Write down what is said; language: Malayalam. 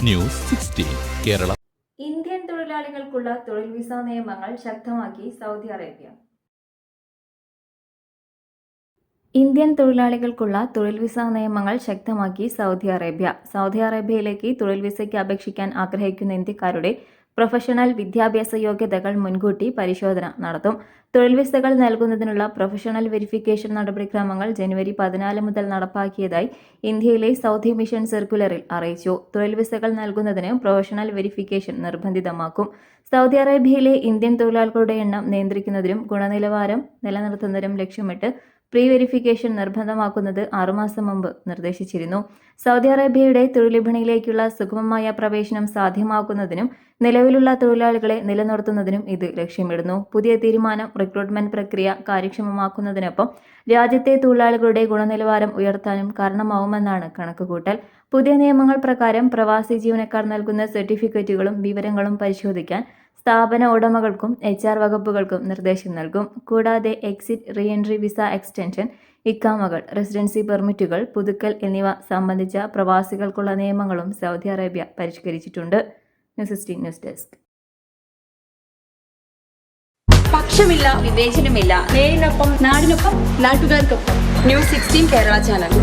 ന്യൂസ് 16 കേരള. ഇന്ത്യൻ തൊഴിലാളികൾക്കുള്ള തൊഴിൽ വിസ നിയമങ്ങൾ ശക്തമാക്കി സൗദി അറേബ്യ. ഇന്ത്യൻ തൊഴിലാളികൾക്കുള്ള തൊഴിൽ വിസ നിയമങ്ങൾ ശക്തമാക്കി സൗദി അറേബ്യ. സൗദി അറേബ്യയിലേക്ക് തൊഴിൽ വിസയ്ക്ക് അപേക്ഷിക്കാൻ ആഗ്രഹിക്കുന്ന ഇന്ത്യക്കാരുടെ പ്രൊഫഷണൽ വിദ്യാഭ്യാസ യോഗ്യതകൾ മുൻകൂട്ടി പരിശോധന നടത്തും. തൊഴിൽ വിസകൾ നൽകുന്നതിനുള്ള പ്രൊഫഷണൽ വെരിഫിക്കേഷൻ നടപടിക്രമങ്ങൾ ജനുവരി 14 മുതൽ നടപ്പാക്കിയതായി ഇന്ത്യയിലെ സൗദി മിഷൻ സർക്കുലറിൽ അറിയിച്ചു. തൊഴിൽ വിസകൾ നൽകുന്നതിന് പ്രൊഫഷണൽ വെരിഫിക്കേഷൻ നിർബന്ധിതമാക്കും. സൗദി അറേബ്യയിലെ ഇന്ത്യൻ തൊഴിലാളികളുടെ എണ്ണം നിയന്ത്രിക്കുന്നതിനും ഗുണനിലവാരം നിലനിർത്തുന്നതിനും ലക്ഷ്യമിട്ട് പ്രീ വെരിഫിക്കേഷൻ നിർബന്ധമാക്കുന്നത് 6 മാസം മുമ്പ് നിർദ്ദേശിച്ചിരുന്നു. സൗദി അറേബ്യയുടെ തൊഴിൽ വിപണിയിലേക്കുള്ള സുഗമമായ പ്രവേശനം സാധ്യമാക്കുന്നതിനും നിലവിലുള്ള തൊഴിലാളികളെ നിലനിർത്തുന്നതിനും ഇത് ലക്ഷ്യമിടുന്നു. പുതിയ തീരുമാനം റിക്രൂട്ട്മെന്റ് പ്രക്രിയ കാര്യക്ഷമമാക്കുന്നതിനൊപ്പം രാജ്യത്തെ തൊഴിലാളികളുടെ ഗുണനിലവാരം ഉയർത്താനും കാരണമാവുമെന്നാണ് കണക്കുകൂട്ടൽ. പുതിയ നിയമങ്ങൾ പ്രകാരം പ്രവാസി ജീവനക്കാർ നൽകുന്ന സർട്ടിഫിക്കറ്റുകളും വിവരങ്ങളും പരിശോധിക്കാൻ സ്ഥാപന ഉടമകൾക്കും HR വകുപ്പുകൾക്കും നിർദ്ദേശം നൽകും. കൂടാതെ എക്സിറ്റ്, റീഎൻട്രി വിസ എക്സ്റ്റൻഷൻ, ഇക്കാമകൾ, റെസിഡൻസി പെർമിറ്റുകൾ പുതുക്കൽ എന്നിവ സംബന്ധിച്ച പ്രവാസികൾക്കുള്ള നിയമങ്ങളും സൗദി അറേബ്യ പരിഷ്കരിച്ചിട്ടുണ്ട്. News 16 news desk. പക്ഷമില്ല, വിവേചനമില്ല. നേരിനൊപ്പം, നാടിനൊപ്പം, നാട്ടുകാർക്കൊപ്പം. News 16 Kerala channel.